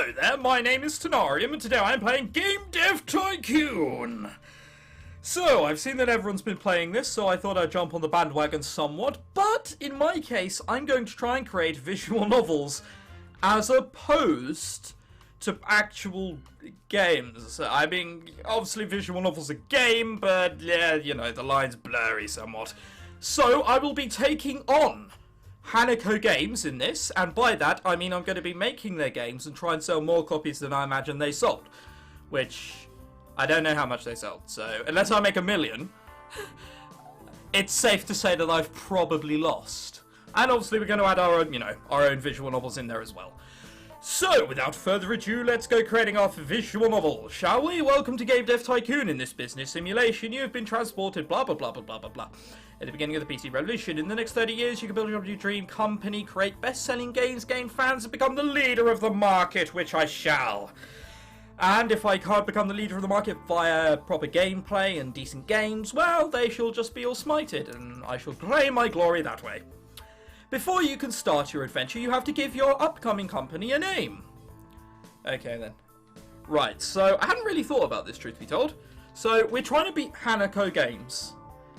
Hello there, my name is Tenarium, and today I'm playing Game Dev Tycoon! So, I've seen that everyone's been playing this, so I thought I'd jump on the bandwagon somewhat, but in my case, I'm going to try and create visual novels as opposed to actual games. I mean, obviously visual novels are a game, but yeah, you know, the line's blurry somewhat. So, I will be taking on Crapako Games in this, and by that I mean I'm going to be making their games and try and sell more copies than I imagine they sold, which I don't know how much they sold, so unless I make $1 million, it's safe to say that I've probably lost. And obviously we're going to add our own, our own visual novels in there as well. So, without further ado, let's go creating our visual novel, shall we? Welcome to Game Dev Tycoon. In this business simulation, you've been transported blah blah blah blah blah blah blah. At the beginning of the PC revolution, in the next 30 years, you can build your dream company, create best-selling games, gain fans, and become the leader of the market, which I shall. And if I can't become the leader of the market via proper gameplay and decent games, well, they shall just be all smited, and I shall claim my glory that way. Before you can start your adventure, you have to give your upcoming company a name. Okay then. Right, so I hadn't really thought about this, truth be told. So we're trying to beat Crapako Games.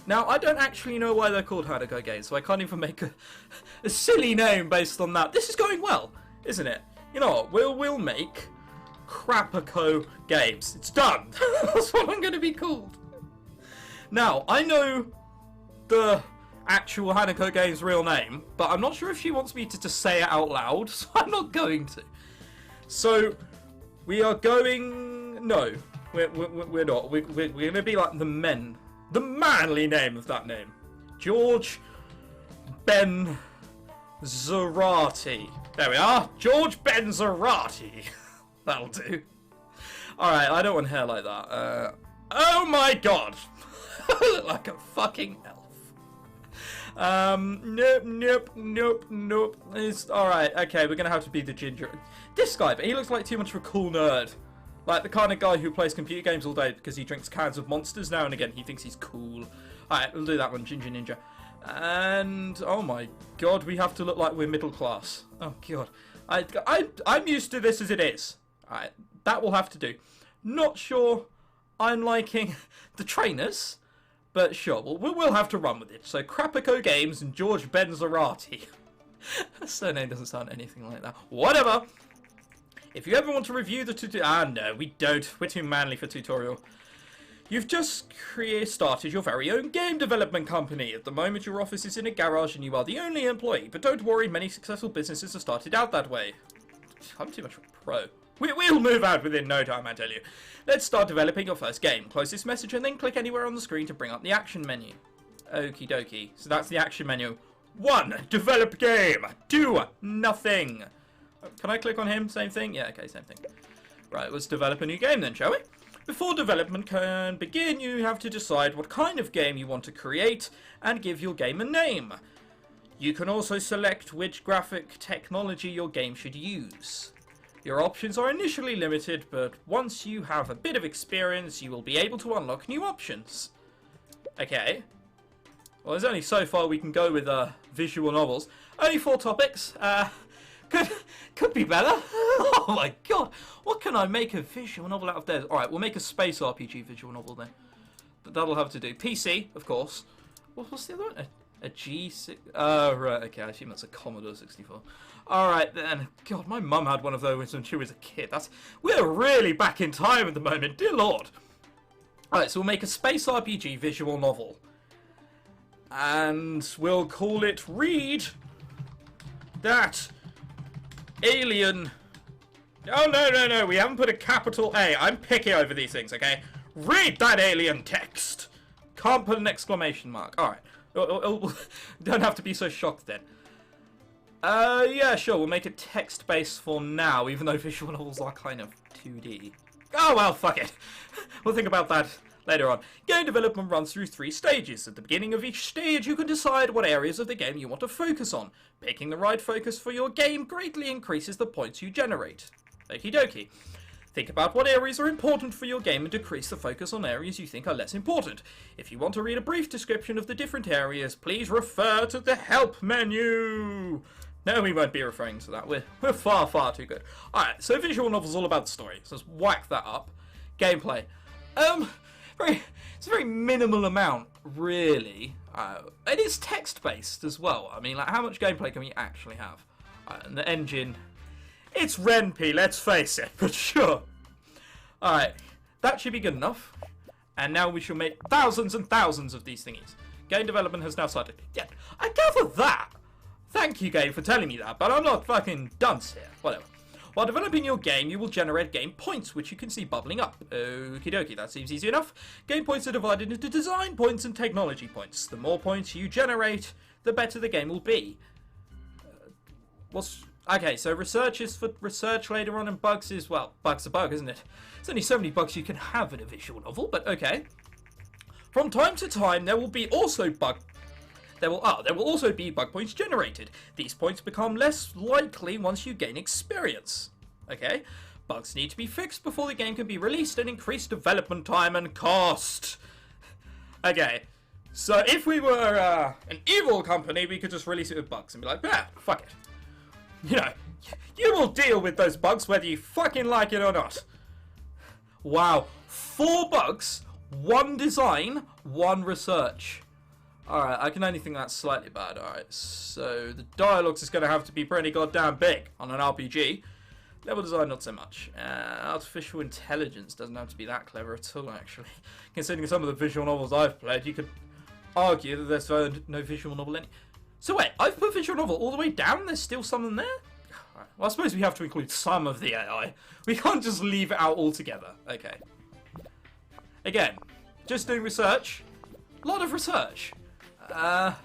Now, I don't actually know why they're called Crapako Games, so I can't even make a silly name based on that. This is going well, isn't it? You know what, we'll make Crapako Games. It's done. That's what I'm going to be called. Now, I know the actual Crapako Games' real name, but I'm not sure if she wants me to just say it out loud, so I'm not going to. So, we are going... No, we're not. We're going to be like the manly name of that name. George Ben Zarati. There we are. George Ben Zarati. That'll do. Alright, I don't want hair like that. Oh my god! I look like a fucking elf. Nope. It's alright, okay, we're gonna have to be the ginger. This guy, but he looks like too much of a cool nerd. Like the kind of guy who plays computer games all day because he drinks cans of Monsters now and again. He thinks he's cool. Alright, we'll do that one, Ginger Ninja. And, oh my god, we have to look like we're middle class. Oh god. I'm used to this as it is. Alright, that will have to do. Not sure I'm liking the trainers, but sure, we'll have to run with it. So, Crapako Games and George Ben Zarati. Her surname doesn't sound anything like that. Whatever! If you ever want to review the tutorial... Ah, no, we don't. We're too manly for tutorial. You've just started your very own game development company. At the moment, your office is in a garage and you are the only employee. But don't worry, many successful businesses have started out that way. I'm too much of a pro. We'll move out within no time, I tell you. Let's start developing your first game. Close this message and then click anywhere on the screen to bring up the action menu. Okie dokie. So that's the action menu. 1. Develop game. 2. Nothing. Can I click on him? Same thing? Yeah, okay, same thing. Right, let's develop a new game then, shall we? Before development can begin, you have to decide what kind of game you want to create and give your game a name. You can also select which graphic technology your game should use. Your options are initially limited, but once you have a bit of experience, you will be able to unlock new options. Okay. Well, there's only so far we can go with visual novels. Only 4 topics. Could be better. Oh my god. What can I make a visual novel out of there? Alright, we'll make a space RPG visual novel then. That'll have to do. PC, of course. What's the other one? A G6... Oh, right, okay, I assume that's a Commodore 64. Alright then. God, my mum had one of those when she was a kid. We're really back in time at the moment, dear lord. Alright, so we'll make a space RPG visual novel. And we'll call it Read That Alien... Oh, no, we haven't put a capital A. I'm picky over these things, okay? Read that alien text! Can't put an exclamation mark. Alright. Don't have to be so shocked then. Yeah, sure, we'll make it text-based for now, even though visual novels are kind of 2D. Oh, well, fuck it. We'll think about that later on. Game development runs through 3 stages. At the beginning of each stage, you can decide what areas of the game you want to focus on. Picking the right focus for your game greatly increases the points you generate. Okie dokie. Think about what areas are important for your game and decrease the focus on areas you think are less important. If you want to read a brief description of the different areas, please refer to the help menu. No, we won't be referring to that. We're far, far too good. Alright, so visual novel's all about the story. So let's whack that up. Gameplay. It's a very minimal amount, really. It is text-based as well. I mean, like, how much gameplay can we actually have? And the engine... It's Ren'Py, let's face it, but sure. Alright, that should be good enough. And now we shall make thousands and thousands of these thingies. Game development has now started. Yeah, I gather that. Thank you, game, for telling me that, but I'm not fucking dunce here. Whatever. While developing your game, you will generate game points, which you can see bubbling up. Okie dokie, that seems easy enough. Game points are divided into design points and technology points. The more points you generate, the better the game will be. Okay, so research is for research later on, and bugs is, well, bugs a bug, isn't it? There's only so many bugs you can have in a visual novel, but okay. From time to time, there will also be bug points generated. These points become less likely once you gain experience. Okay? Bugs need to be fixed before the game can be released and increase development time and cost. Okay. So if we were an evil company, we could just release it with bugs and be like, yeah, fuck it. You know, you will deal with those bugs whether you fucking like it or not. Wow. 4 bugs, 1 design, 1 research. Alright, I can only think that's slightly bad. Alright, so the dialogues is going to have to be pretty goddamn big on an RPG. Level design, not so much. Artificial intelligence doesn't have to be that clever at all, actually. Considering some of the visual novels I've played, you could argue that there's no visual novel any... So wait, I've put visual novel all the way down, there's still something there? Right. Well, I suppose we have to include some of the AI. We can't just leave it out altogether. Okay. Again, just doing research. A lot of research. Oh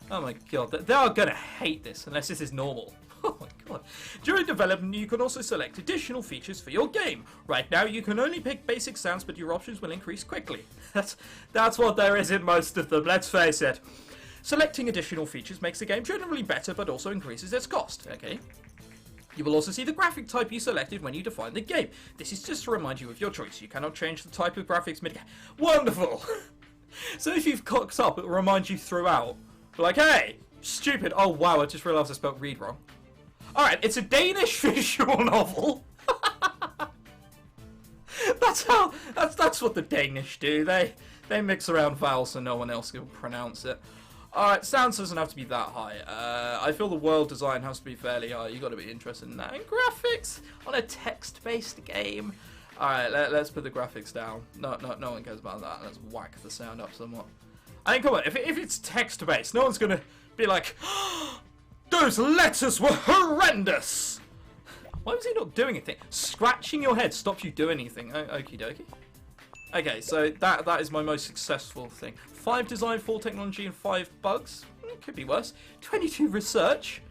my god, they are gonna hate this unless this is normal. Oh my god. During development, you can also select additional features for your game. Right now, you can only pick basic sounds, but your options will increase quickly. That's what there is in most of them, let's face it. Selecting additional features makes the game generally better, but also increases its cost, okay? You will also see the graphic type you selected when you define the game. This is just to remind you of your choice. You cannot change the type of graphics mid-game. Wonderful! So if you've cocked up, it will remind you throughout. Like, hey, stupid. Oh, wow, I just realised I spelled read wrong. Alright, it's a Danish visual novel. That's what the Danish do. They mix around vowels so no one else can pronounce it. Alright, sounds doesn't have to be that high. I feel the world design has to be fairly high. You got to be interested in that. And graphics on a text-based game. Alright, let's put the graphics down. No one cares about that. Let's whack the sound up somewhat. I mean, come on, if it's text-based, no one's gonna be like, oh, those letters were horrendous! Why was he not doing anything? Scratching your head stops you doing anything. Okie dokie. Okay, so that is my most successful thing. 5 design, 4 technology, and 5 bugs. Could be worse. 22 research.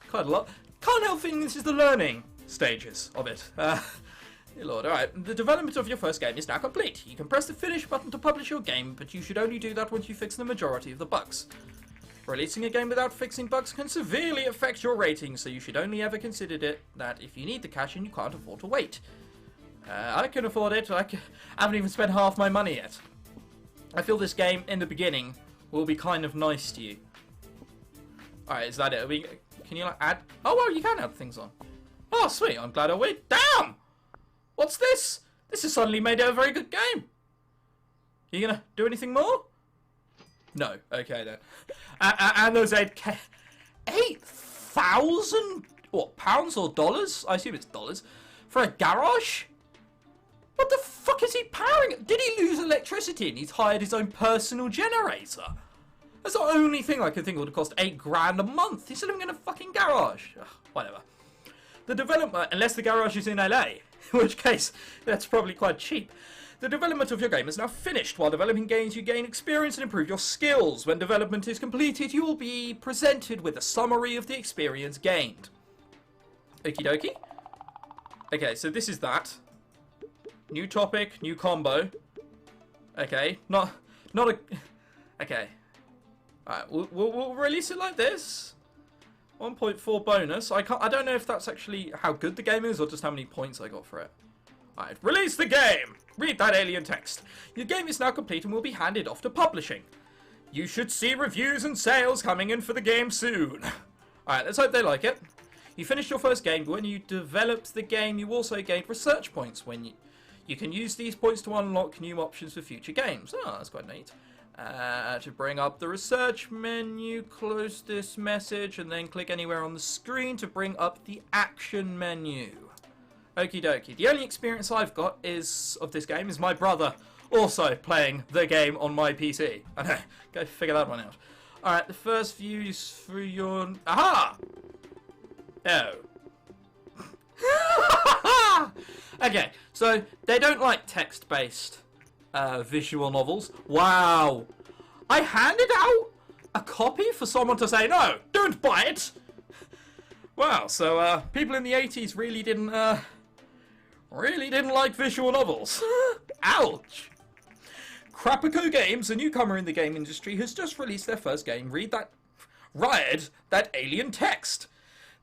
Quite a lot. Can't help thinking this is the learning stages of it. Dear Lord, alright. The development of your first game is now complete. You can press the finish button to publish your game, but you should only do that once you fix the majority of the bugs. Releasing a game without fixing bugs can severely affect your rating, so you should only ever consider it that if you need the cash and you can't afford to wait. I can afford it. I haven't even spent half my money yet. I feel this game, in the beginning, will be kind of nice to you. Alright, is that it? Can you, like, add... Oh, well, you can add things on. Oh, sweet. I'm glad I waited. Damn! What's this? This has suddenly made it a very good game. You gonna do anything more? No. Okay, then. And those 8K... 8,000... What, pounds or dollars? I assume it's dollars. For a garage? What the fuck is he powering? Did he lose electricity and he's hired his own personal generator? That's the only thing I could think would have cost $8,000 a month. He's living in a fucking garage. Ugh, whatever. The development, unless the garage is in LA, in which case that's probably quite cheap. The development of your game is now finished. While developing games, you gain experience and improve your skills. When development is completed, you will be presented with a summary of the experience gained. Okie dokie. Okay, so this is that. New topic, new combo. Okay, not a... Okay. Alright, we'll release it like this. 1.4 bonus. I don't know if that's actually how good the game is or just how many points I got for it. Alright, release the game! Read that alien text. Your game is now complete and will be handed off to publishing. You should see reviews and sales coming in for the game soon. Alright, let's hope they like it. You finished your first game. When you developed the game, you also gained research points. You can use these points to unlock new options for future games. Oh, that's quite neat. To bring up the research menu, close this message, and then click anywhere on the screen to bring up the action menu. Okie dokie. The only experience I've got of this game is my brother also playing the game on my PC. I know, go figure that one out. Alright, the first view is through your... Aha! Oh. Okay, so they don't like text-based visual novels. Wow. I handed out a copy for someone to say, no, don't buy it. Wow, so people in the 80s really didn't like visual novels. Ouch. Crapako Games, a newcomer in the game industry, has just released their first game, Riot That Alien Text.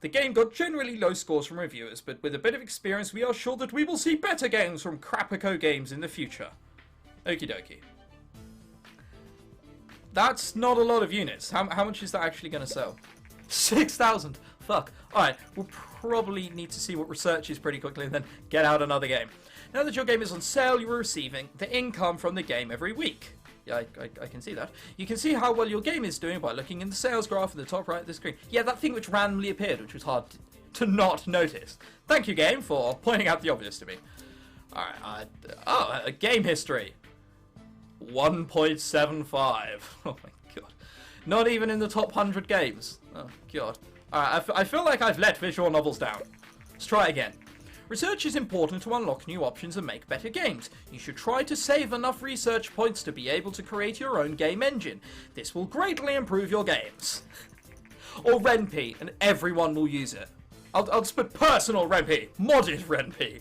The game got generally low scores from reviewers, but with a bit of experience we are sure that we will see better games from Crapako Games in the future. Okie dokie. That's not a lot of units. How much is that actually going to sell? 6,000. Fuck. Alright, we'll probably need to see what research is pretty quickly and then get out another game. Now that your game is on sale, you are receiving the income from the game every week. Yeah, I can see that. You can see how well your game is doing by looking in the sales graph at the top right of the screen. Yeah, that thing which randomly appeared, which was hard to not notice. Thank you, game, for pointing out the obvious to me. Alright, game history. 1.75. Oh my god. Not even in the top 100 games. Oh god. Alright, I feel like I've let visual novels down. Let's try again. Research is important to unlock new options and make better games. You should try to save enough research points to be able to create your own game engine. This will greatly improve your games. Or RenP, and everyone will use it. I'll just put personal RenP, modded RenP.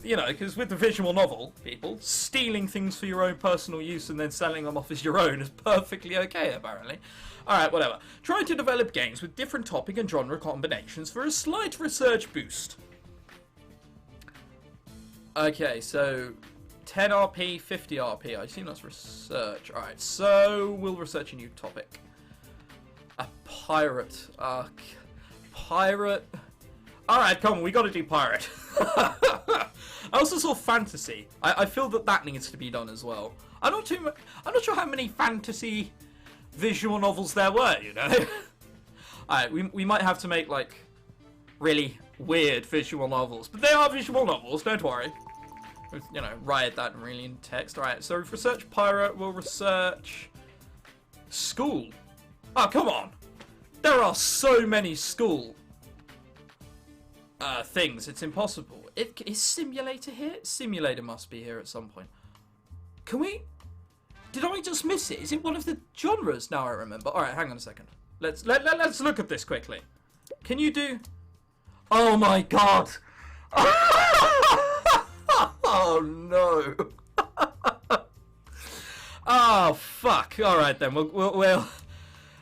You know, because with the visual novel, people, stealing things for your own personal use and then selling them off as your own is perfectly okay, apparently. Alright, whatever. Try to develop games with different topic and genre combinations for a slight research boost. Okay, so 10 RP, 50 RP. I assume that's research. Alright, so we'll research a new topic. A pirate. Pirate. Alright, come on, we gotta do pirate. I also saw fantasy. I feel that needs to be done as well. I'm not sure how many fantasy visual novels there were, you know? Alright, we might have to make, like, really weird visual novels. But they are visual novels, don't worry. You know, write that really in text. Alright, so we've researched pirate, we'll research school. Oh, come on! There are so many school things, it's impossible. Is simulator here? Simulator must be here at some point. Can we... Did I just miss it? Is it one of the genres? Now I remember. Alright, hang on a second. Let's look at this quickly. Can you do... Oh my god! Oh no! Oh fuck! Alright then, we'll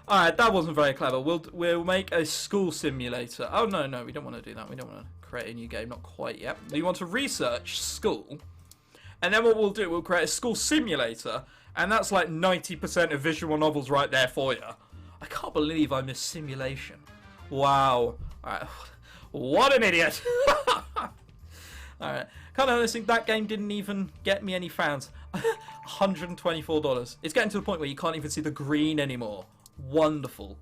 alright, that wasn't very clever. We'll make a school simulator. Oh no, we don't want to do that. We don't want to create a new game, not quite yet. We want to research school, and then what we'll do, we'll create a school simulator, and that's like 90% of visual novels right there for you. I can't believe I missed simulation. Wow. Alright. What an idiot! Alright. Kind of honestly, that game didn't even get me any fans. $124. It's getting to the point where you can't even see the green anymore. Wonderful.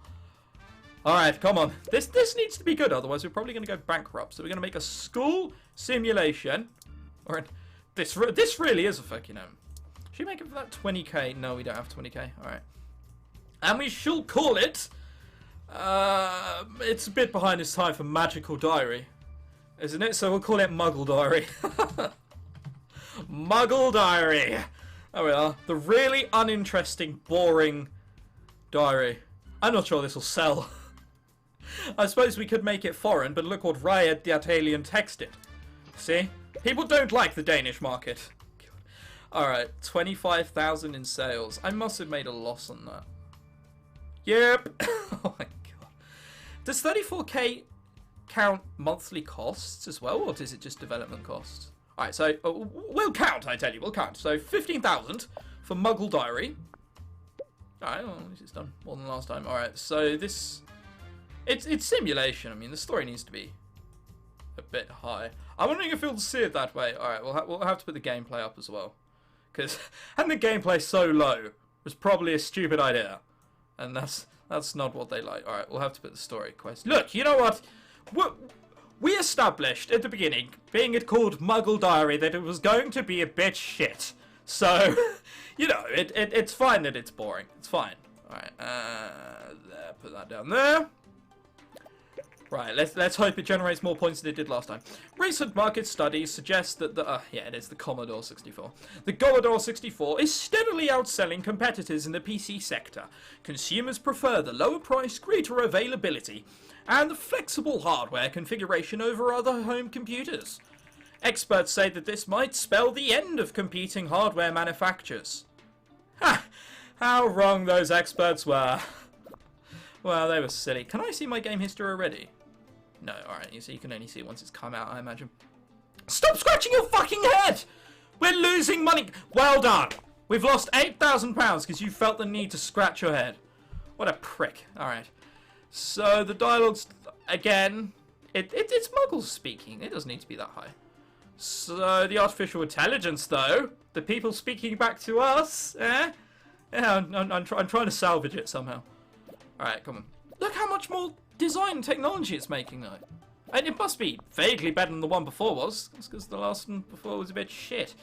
Alright, come on. This needs to be good, otherwise we're probably going to go bankrupt. So we're going to make a school simulation. Or this really is a fucking should we make it for that 20k? No, we don't have 20k. Alright. And we shall call it... it's a bit behind its time for Magical Diary, isn't it? So we'll call it Muggle Diary. Muggle Diary. There we are. The really uninteresting, boring diary. I'm not sure this will sell. I suppose we could make it foreign, but look what Riot That Alien Text did. See? People don't like the Danish market. Alright, 25,000 in sales. I must have made a loss on that. Yep. Oh my god. Does 34k count monthly costs as well, or is it just development costs? Alright, so we'll count, I tell you, we'll count. So 15,000 for Muggle Diary. Alright, well, at least it's done more than last time. Alright, so this It's simulation. I mean, the story needs to be a bit high. I'm wondering if it'll see it that way. Alright, we'll have to put the gameplay up as well. Because having the gameplay so low was probably a stupid idea. And that's not what they like. Alright, we'll have to put the story quest. Look, you know what? We established at the beginning, being it called Muggle Diary, that it was going to be a bit shit. So, you know, it's fine that it's boring. It's fine. Alright, there, put that down there. Right, let's hope it generates more points than it did last time. Recent market studies suggest that yeah, it is the Commodore 64. The Commodore 64 is steadily outselling competitors in the PC sector. Consumers prefer the lower price, greater availability, and the flexible hardware configuration over other home computers. Experts say that this might spell the end of competing hardware manufacturers. Ha! How wrong those experts were. Well, they were silly. Can I see my game history already? No, alright, you see, you can only see it once it's come out, I imagine. Stop scratching your fucking head! We're losing money! Well done! We've lost £8,000 because you felt the need to scratch your head. What a prick. Alright. So, the dialogue's, again, it's Muggles speaking. It doesn't need to be that high. So, the artificial intelligence, though, the people speaking back to us, eh? Yeah, I'm trying to salvage it somehow. Alright, come on. Look how much more design technology it's making, though. And it must be vaguely better than the one before was. That's because the last one before was a bit shit.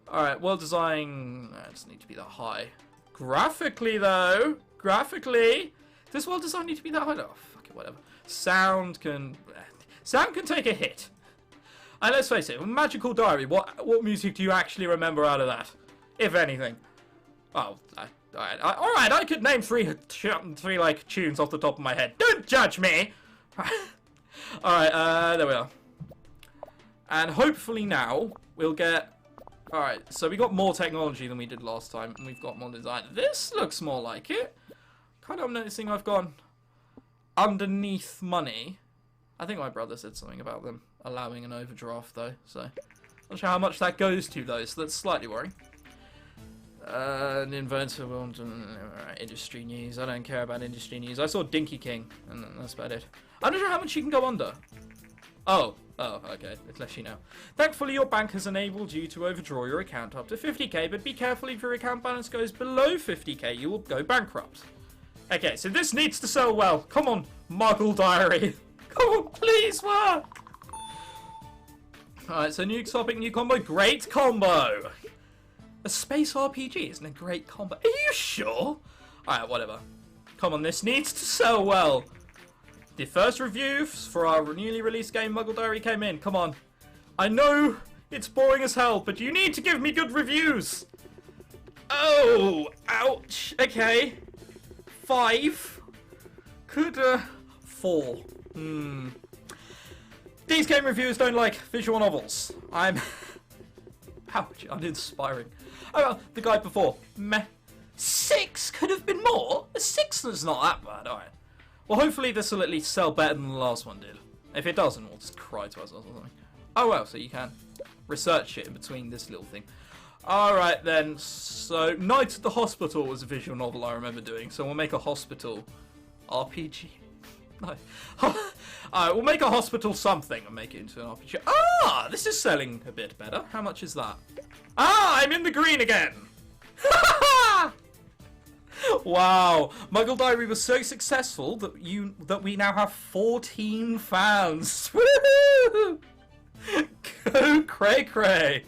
Alright, world design... it doesn't need to be that high. Graphically, though... Graphically... Does world design need to be that high? Oh, fuck it, whatever. Sound can take a hit. And let's face it, Magical Diary, what music do you actually remember out of that? If anything. Oh, alright, I could name three like tunes off the top of my head. Don't judge me! Alright, there we are. And hopefully now, we'll get... Alright, so we got more technology than we did last time, and we've got more design. This looks more like it. Kind of I'm noticing I've gone underneath money. I think my brother said something about them allowing an overdraft, though, so... Not sure how much that goes to, though, so that's slightly worrying. An inventor will industry news. I don't care about industry news. I saw Dinky King, and that's about it. I'm not sure how much you can go under. Oh, okay. It lets you know. Thankfully, your bank has enabled you to overdraw your account up to 50k, but be careful if your account balance goes below 50k, you will go bankrupt. Okay, so this needs to sell well. Come on, Muggle Diary. Come on, please work. Alright, so new topic, new combo. Great combo. A space RPG isn't a great combo. Are you sure? Alright, whatever. Come on, this needs to sell well. The first reviews for our newly released game, Muggle Diary, came in. Come on. I know it's boring as hell, but you need to give me good reviews. Oh, ouch. Okay. 5. Could, 4. These game reviewers don't like visual novels. Ouch, uninspiring. Oh well, the guy before. Meh. 6 could have been more. A 6 is not that bad, alright. Well, hopefully this will at least sell better than the last one did. If it doesn't, we'll just cry to ourselves or something. Oh well, so you can research it in between this little thing. Alright then, so Night at the Hospital was a visual novel I remember doing, so we'll make a hospital RPG. No. Alright, we'll make a hospital something and make it into an RPG. Ah, this is selling a bit better. How much is that? Ah, I'm in the green again! Wow, Muggle Diary was so successful that we now have 14 fans. Woohoo! Go cray cray!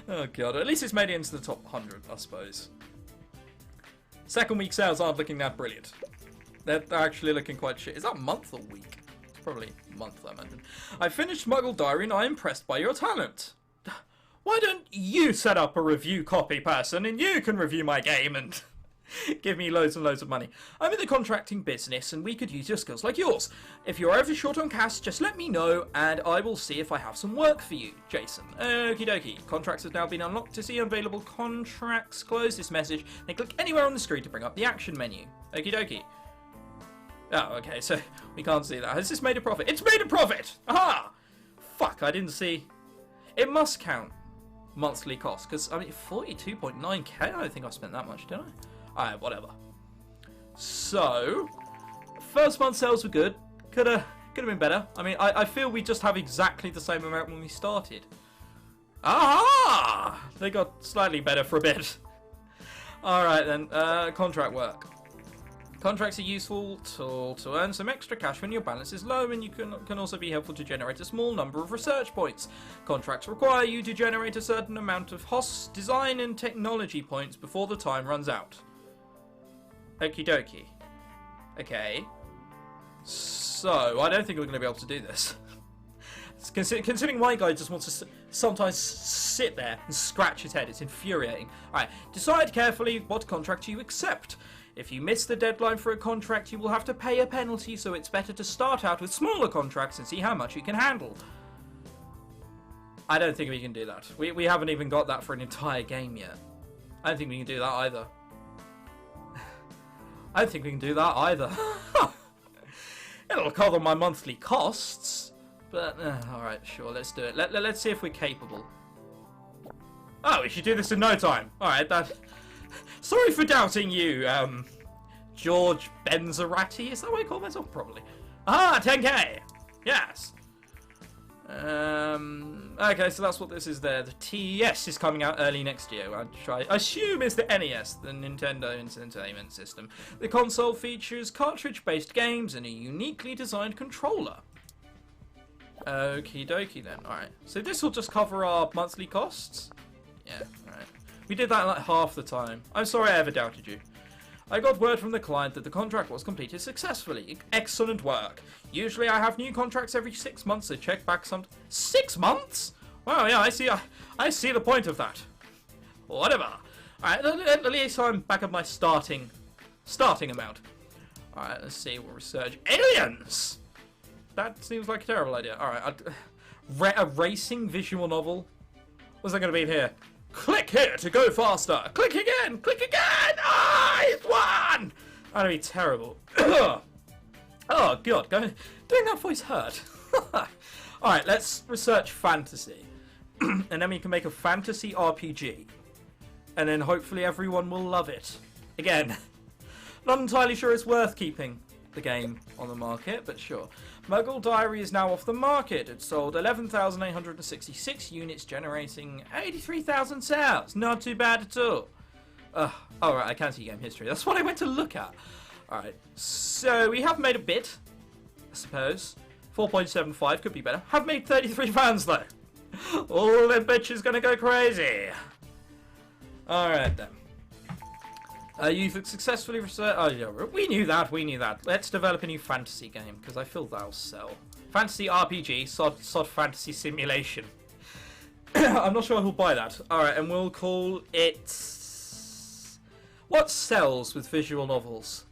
Oh god, at least it's made it into the top 100, I suppose. Second week sales aren't looking that brilliant. They're actually looking quite shit. Is that month or week? It's probably month, I imagine. I finished Muggle Diary and I'm impressed by your talent. Why don't you set up a review copy person and you can review my game and give me loads and loads of money. I'm in the contracting business and we could use your skills like yours. If you're ever short on cash, just let me know and I will see if I have some work for you, Jason. Okie dokie. Contracts have now been unlocked. To see available contracts, close this message and click anywhere on the screen to bring up the action menu. Okie dokie. Oh, okay, so we can't see that. Has this made a profit? It's made a profit! Aha! Fuck, I didn't see. It must count monthly cost, because, I mean, 42.9k? I don't think I spent that much, did I? Alright, whatever. So, First month sales were good. Could have been better. I mean, I feel we just have exactly the same amount when we started. Ah! They got slightly better for a bit. Alright then, contract work. Contracts are useful to earn some extra cash when your balance is low, and you can also be helpful to generate a small number of research points. Contracts require you to generate a certain amount of host design and technology points before the time runs out. Okie dokie. Okay. So, I don't think we're going to be able to do this. Considering my guy just wants to sometimes sit there and scratch his head, it's infuriating. Alright, decide carefully what contract you accept. If you miss the deadline for a contract, you will have to pay a penalty, so it's better to start out with smaller contracts and see how much you can handle. I don't think we can do that. We haven't even got that for an entire game yet. I don't think we can do that either. I don't think we can do that either. It'll cover my monthly costs, but alright, sure, let's do it. Let's see if we're capable. Oh, we should do this in no time. Alright, that... Sorry for doubting you, George Benzarati. Is that what I call myself? Probably. Ah, 10k! Yes! Okay, so that's what this is there. The TES is coming out early next year. I assume it's the NES, the Nintendo Entertainment System. The console features cartridge-based games and a uniquely designed controller. Okie dokie then. Alright, so this will just cover our monthly costs? Yeah, alright. We did that like half the time. I'm sorry I ever doubted you. I got word from the client that the contract was completed successfully. Excellent work. Usually I have new contracts every 6 months, so check back some... 6 months? Wow, yeah, I see the point of that. Whatever. Alright, at least I'm back at my starting amount. Alright, let's see, we'll research. Aliens! That seems like a terrible idea. Alright, a racing visual novel? What's that going to be in here? Click here to go faster. Click again. Click again. Ah, it's won. That'd be terrible. Oh god, doing that voice hurt. All right, let's research fantasy, and then we can make a fantasy RPG, and then hopefully everyone will love it. Again, not entirely sure it's worth keeping the game on the market, but sure. Muggle Diary is now off the market. It sold 11,866 units, generating 83,000 sales. Not too bad at all. Alright, I can see game history. That's what I went to look at. Alright, so we have made a bit, I suppose. 4.75 could be better. Have made 33 fans though. Oh, that bitch is gonna go crazy. Alright then. You've successfully researched... Oh, yeah, we knew that. Let's develop a new fantasy game, because I feel that'll sell. Fantasy RPG, sod fantasy simulation. I'm not sure who'll buy that. Alright, and we'll call it... What sells with visual novels?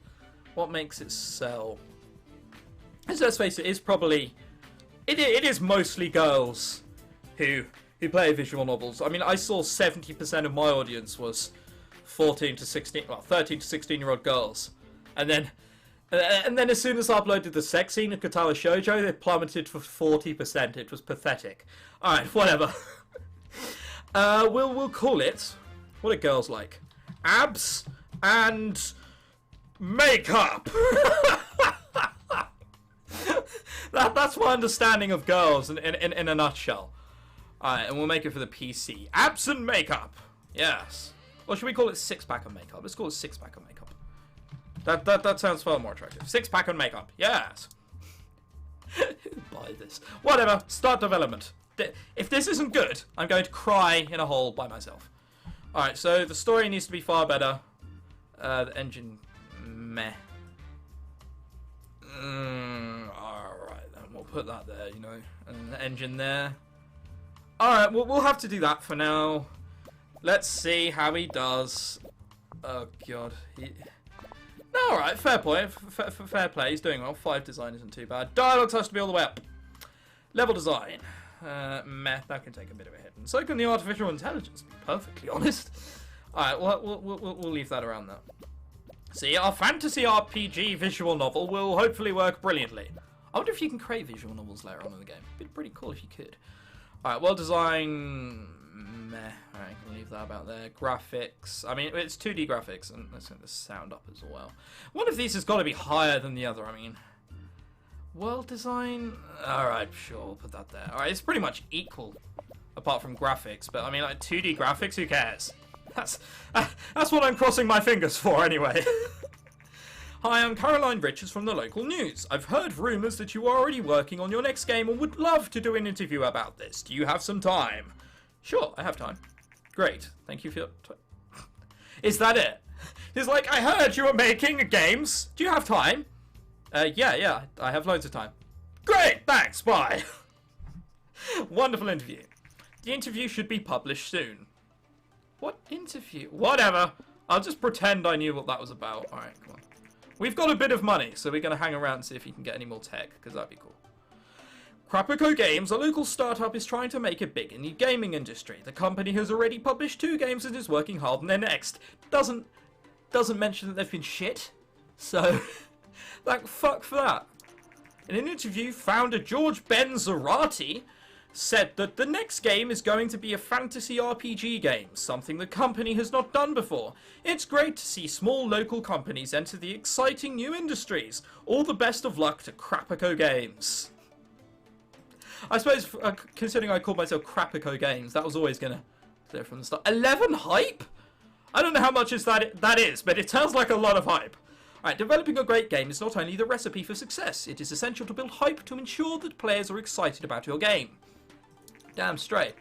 What makes it sell? Let's face it, it's probably... It is mostly girls who play visual novels. I mean, I saw 70% of my audience was... 13 to 16-year-old girls, and then as soon as I uploaded the sex scene of Katawa Shoujo, they plummeted for 40%. It was pathetic. All right, whatever. We'll call it. What are girls like? Abs and makeup. That's my understanding of girls in a nutshell. All right, and we'll make it for the PC. Abs and makeup. Yes. Or should we call it 6-pack and makeup? Let's call it 6-pack and makeup. That sounds far more attractive. 6-pack and makeup. Yes. Buy this. Whatever. Start development. If this isn't good, I'm going to cry in a hole by myself. Alright, so the story needs to be far better. The engine... meh. Alright, then we'll put that there, you know. And the engine there. Alright, we'll have to do that for now. Let's see how he does. Oh god. No, alright, fair point. Fair play, he's doing well. 5 design isn't too bad. Dialogue has to be all the way up. Level design. Meh, that can take a bit of a hit. And so can the artificial intelligence, to be perfectly honest. Alright, we'll leave that around there. See, our fantasy RPG visual novel will hopefully work brilliantly. I wonder if you can create visual novels later on in the game. It'd be pretty cool if you could. Alright, well designed. Meh. Alright, can leave that about there. Graphics. I mean, it's 2D graphics, and let's get the sound up as well. One of these has got to be higher than the other, I mean. World design. Alright, sure, we'll put that there. Alright, it's pretty much equal, apart from graphics, but I mean, like, 2D graphics, who cares? That's what I'm crossing my fingers for, anyway. Hi, I'm Caroline Richards from the local news. I've heard rumours that you are already working on your next game and would love to do an interview about this. Do you have some time? Sure, I have time. Great, thank you for your time. Is that it? It's like, I heard you were making games. Do you have time? Yeah, I have loads of time. Great, thanks, bye. Wonderful interview. The interview should be published soon. What interview? Whatever. I'll just pretend I knew what that was about. Alright, come on. We've got a bit of money, so we're going to hang around and see if we can get any more tech, because that'd be cool. Crapako Games, a local startup, is trying to make it big in the gaming industry. The company has already published 2 games and is working hard on their next. Doesn't mention that they've been shit. So, like, fuck for that. In an interview, founder George Benzarati said that the next game is going to be a fantasy RPG game, something the company has not done before. It's great to see small local companies enter the exciting new industries. All the best of luck to Crapako Games. I suppose, considering I called myself Crapako Games, that was always going to clear from the start. 11 hype? I don't know how much that is, but it sounds like a lot of hype. Alright, developing a great game is not only the recipe for success, it is essential to build hype to ensure that players are excited about your game. Damn straight.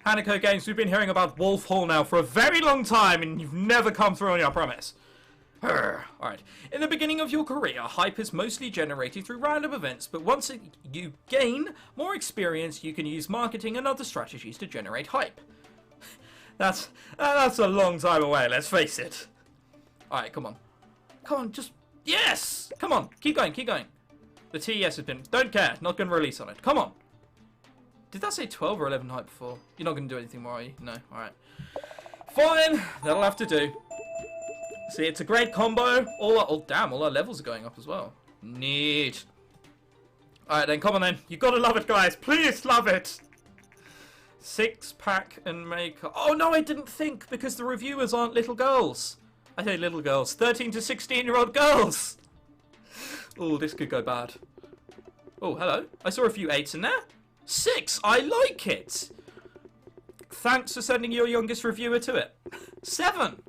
Hanako Games, we've been hearing about Wolf Hall now for a very long time, and you've never come through on your promise. Alright. In the beginning of your career, hype is mostly generated through random events, but once you gain more experience, you can use marketing and other strategies to generate hype. That's a long time away, let's face it. Alright, come on. Come on, just... Yes! Come on, keep going, keep going. The TES has been... Don't care, not going to release on it. Come on. Did that say 12 or 11 hype before? You're not going to do anything more, are you? No, alright. Fine, that'll have to do. See, it's a great combo. Oh, damn, all our levels are going up as well. Neat. Alright then, come on then. You gotta love it, guys. Please love it. 6-pack and make... Oh, no, I didn't think, because the reviewers aren't little girls. I say little girls. 13 to 16-year-old girls. Oh, this could go bad. Oh, hello. I saw a few 8s in there. 6, I like it. Thanks for sending your youngest reviewer to it. 7.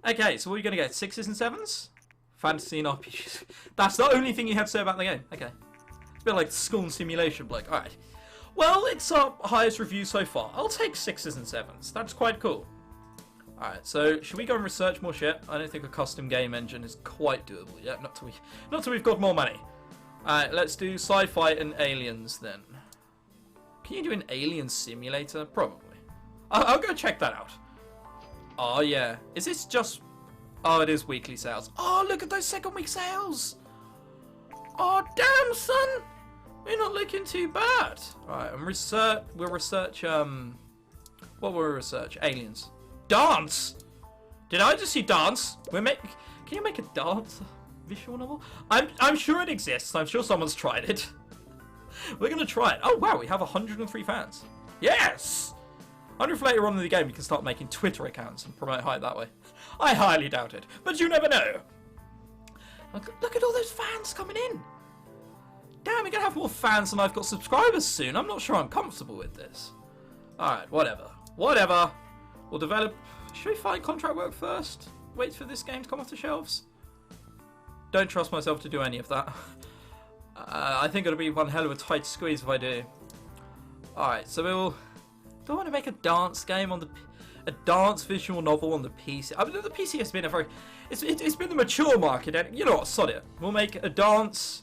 Okay, so what are you going to get? 6s and 7s? Fantasy and RPGs. That's the only thing you have to say about the game. Okay. It's a bit like school simulation, Blake. Alright. Well, it's our highest review so far. I'll take 6s and 7s. That's quite cool. Alright, so should we go and research more shit? I don't think a custom game engine is quite doable yet. Not till we've got more money. Alright, let's do sci-fi and aliens then. Can you do an alien simulator? Probably. I'll go check that out. Oh, yeah. Is this just... Oh, it is weekly sales. Oh, look at those second week sales. Oh, damn, son. We're not looking too bad. Alright, and we'll research, what will we research? Aliens. Dance! Did I just see dance? Can you make a dance visual novel? I'm sure it exists. I'm sure someone's tried it. We're going to try it. Oh, wow, we have 103 fans. Yes! I wonder if later on in the game we can start making Twitter accounts and promote hype that way. I highly doubt it, but you never know. Look at all those fans coming in. Damn, we're going to have more fans than I've got subscribers soon. I'm not sure I'm comfortable with this. Alright, whatever. Whatever. We'll develop... Should we find contract work first? Wait for this game to come off the shelves? Don't trust myself to do any of that. I think it'll be one hell of a tight squeeze if I do. Alright, so we'll... Do I want to make a dance game on the... A dance visual novel on the PC? I mean, the PC has been a very... It's been the mature market, and you know what, sod it. We'll make a dance...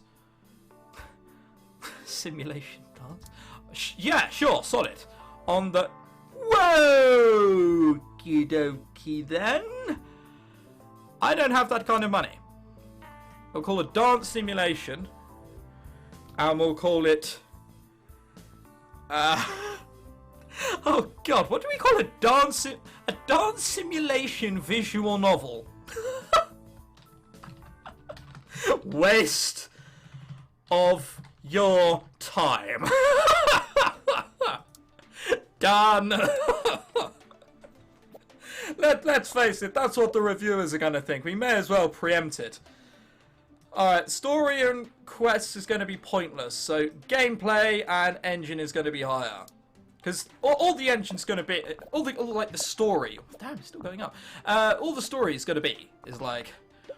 Simulation dance? Yeah, sure, sod it. On the... Whoa! Okie dokie then. I don't have that kind of money. We'll call it dance simulation. And we'll call it... Oh god, what do we call a dance simulation visual novel? Waste of your time. Done! Let's face it, that's what the reviewers are going to think. We may as well preempt it. Alright, story and quests is going to be pointless, so gameplay and engine is going to be higher. Because all the engine's going to be, all like the story, damn, it's still going up. All the story is going to be, is like,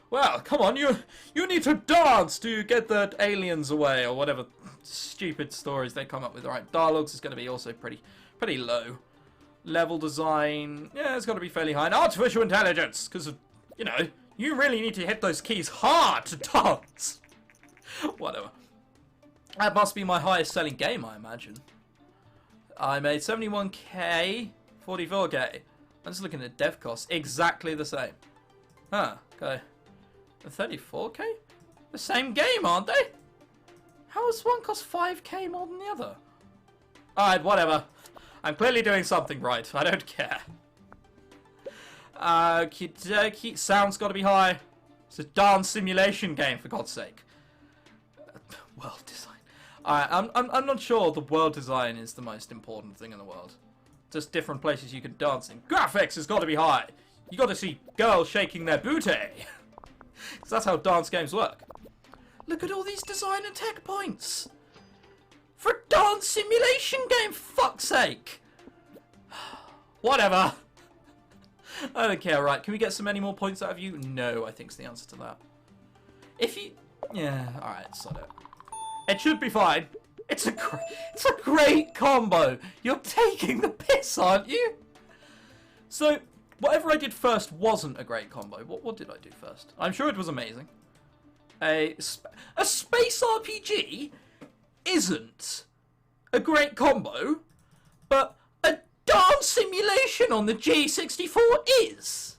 well, come on, you need to dance to get the aliens away, or whatever stupid stories they come up with. Alright, dialogues is going to be also pretty low. Level design, yeah, it's got to be fairly high. And artificial intelligence, because, you know, you really need to hit those keys hard to dance. Whatever. That must be my highest selling game, I imagine. I made 71k, 44k. I'm just looking at dev costs. Exactly the same. Huh, okay. 34k? The same game, aren't they? How does one cost 5k more than the other? Alright, whatever. I'm clearly doing something right. I don't care. Sound's got to be high. It's a dance simulation game, for God's sake. World design. I'm not sure the world design is the most important thing in the world. Just different places you can dance in. Graphics has got to be high. You got to see girls shaking their booty. Because that's how dance games work. Look at all these design and tech points. For a dance simulation game, for fuck's sake. Whatever. I don't care, right? Can we get any more points out of you? No, I think's the answer to that. If you... Yeah, alright, sod it. It should be fine. It's a great combo. You're taking the piss, aren't you? So, whatever I did first wasn't a great combo. What did I do first? I'm sure it was amazing. A space RPG isn't a great combo, but a dance simulation on the G64 is.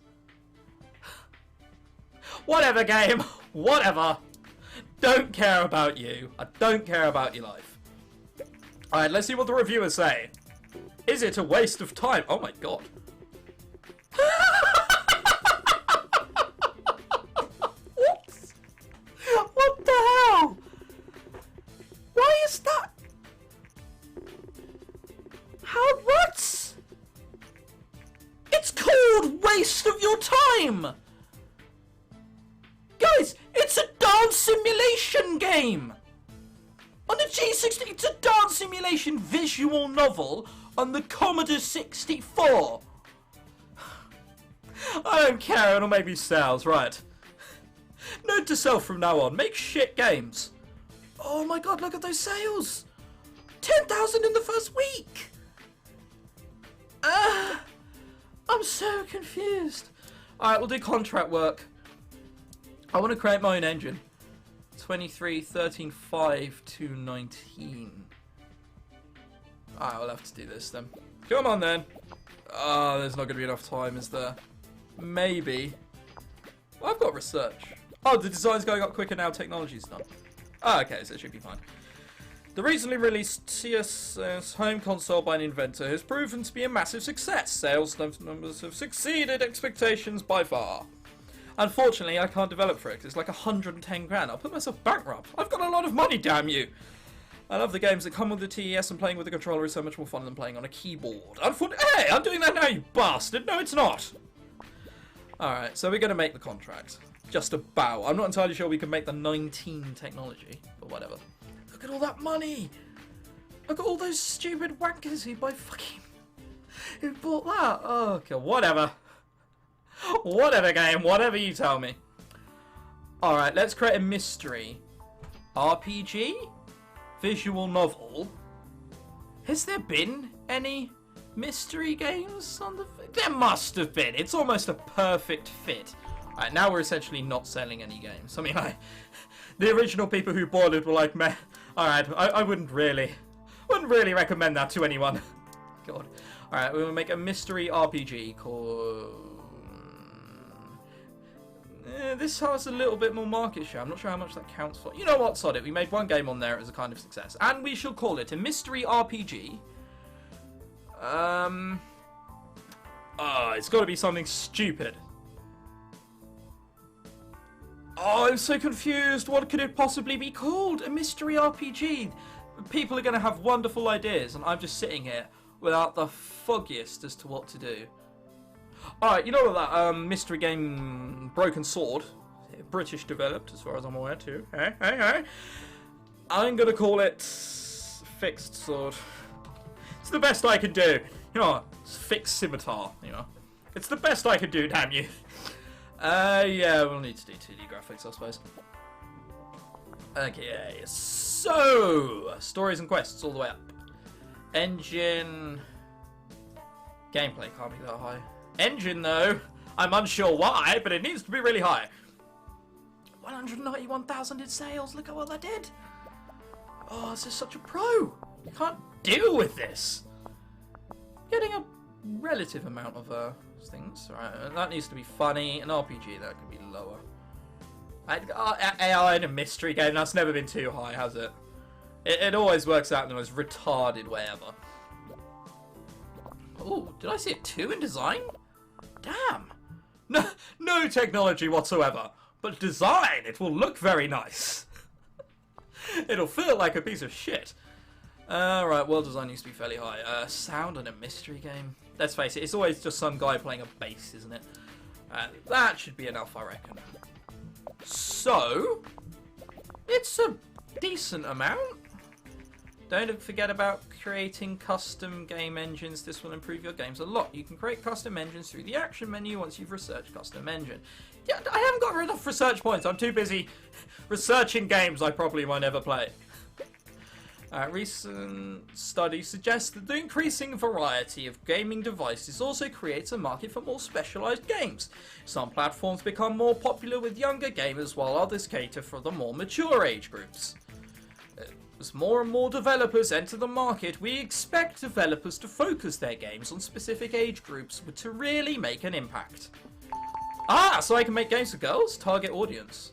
Whatever, game. Whatever. Don't care about you. I don't care about your life. Alright, let's see what the reviewers say. Is it a waste of time? Oh my god. What? What the hell? Why is that? How? What? It's called waste of your time. Guys, it's a dance simulation game. On the G60, it's a dance simulation visual novel on the Commodore 64. I don't care, it'll make me sales, right. Note to self from now on, make shit games. Oh my god, look at those sales. 10,000 in the first week. I'm so confused. Alright, we'll do contract work. I want to create my own engine. 23, 13, 5 to 19. Alright, I'll have to do this then. Come on then. Oh, there's not going to be enough time, is there? Maybe. Well, I've got research. Oh, the design's going up quicker now, technology's done. Oh, okay, so it should be fine. The recently released CSS home console by an inventor has proven to be a massive success. Sales numbers have exceeded expectations by far. Unfortunately, I can't develop for it because it's like 110 grand. I'll put myself bankrupt. I've got a lot of money, damn you. I love the games that come with the TES, and playing with the controller is so much more fun than playing on a keyboard. Hey, I'm doing that now, you bastard. No, it's not. Alright, so we're going to make the contract. Just about. I'm not entirely sure we can make the 19 technology, but whatever. Look at all that money. Look at all those stupid wankers who buy fucking... Who bought that? Oh, okay, whatever. Whatever, game. Whatever you tell me. Alright, let's create a mystery. RPG? Visual novel? Has there been any mystery games on the... There must have been. It's almost a perfect fit. Alright, now we're essentially not selling any games. I mean, the original people who bought it were like, meh. Alright, I wouldn't really recommend that to anyone. God. Alright, we're going to make a mystery RPG called... this has a little bit more market share. I'm not sure how much that counts for. You know what, sod it. We made one game on there as a kind of success. And we shall call it a mystery RPG. It's got to be something stupid. Oh, I'm so confused. What could it possibly be called? A mystery RPG. People are going to have wonderful ideas, and I'm just sitting here without the foggiest as to what to do. Alright, you know that mystery game Broken Sword? British developed, as far as I'm aware, too. Hey. I'm gonna call it Fixed Sword. It's the best I can do. You know what? It's Fixed Scimitar, you know. It's the best I can do, damn you. Yeah, we'll need to do 2D graphics, I suppose. Okay, so stories and quests all the way up. Engine. Gameplay can't be that high. Engine, though, I'm unsure why, but it needs to be really high. 191,000 in sales. Look at what that did. Oh, this is such a pro. You can't deal with this. Getting a relative amount of things. Right, that needs to be funny. An RPG that can be lower. AI in a mystery game, that's never been too high, has it? It always works out in the most retarded way ever. Oh, did I see a 2 in design? Damn. No technology whatsoever. But design, it will look very nice. It'll feel like a piece of shit. Right, world design needs to be fairly high. Sound in a mystery game. Let's face it, it's always just some guy playing a bass, isn't it? That should be enough, I reckon. So, it's a decent amount. Don't forget about creating custom game engines. This will improve your games a lot. You can create custom engines through the action menu once you've researched custom engine. Yeah, I haven't got enough research points. I'm too busy researching games I probably might never play. Recent studies suggest that the increasing variety of gaming devices also creates a market for more specialised games. Some platforms become more popular with younger gamers, while others cater for the more mature age groups. As more and more developers enter the market, we expect developers to focus their games on specific age groups to really make an impact. Ah, so I can make games for girls? Target audience.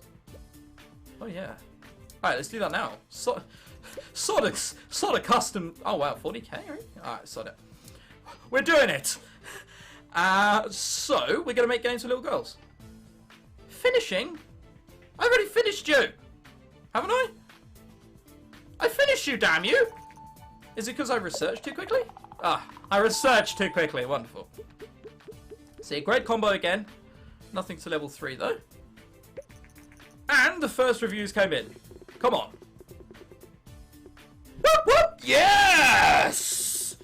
Oh yeah. Alright, let's do that now. Sort of custom. Oh wow, 40k, right? Alright, sort it. We're doing it! So, we're gonna make games for little girls. Finishing? I already finished you! Haven't I? I finished you, damn you! Is it because I researched too quickly? Ah, I researched too quickly, wonderful. See, great combo again. Nothing to level 3 though. And the first reviews came in. Come on. Whoop whoop! Yes!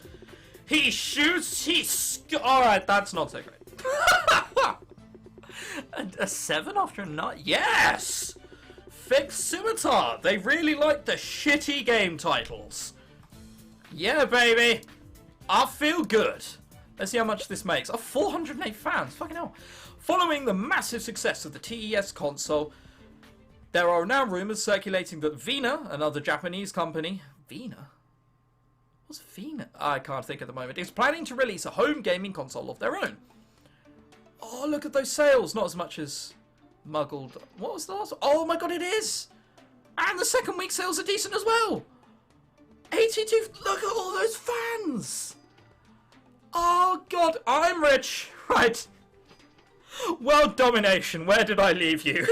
He shoots, alright, that's not so great. A 7 after a 9? Yes! Fixed Scimitar. They really like the shitty game titles. Yeah, baby. I feel good. Let's see how much this makes. Oh, 408 fans. Fucking hell. Following the massive success of the TES console, there are now rumours circulating that Vena, another Japanese company... Vena? What's Vena? I can't think at the moment. Is planning to release a home gaming console of their own. Oh, look at those sales. Not as much as Muggle... What was the last one? Oh my god, it is! And the second week sales are decent as well! 82... Look at all those fans! Oh god, I'm rich! Right. World domination, where did I leave you?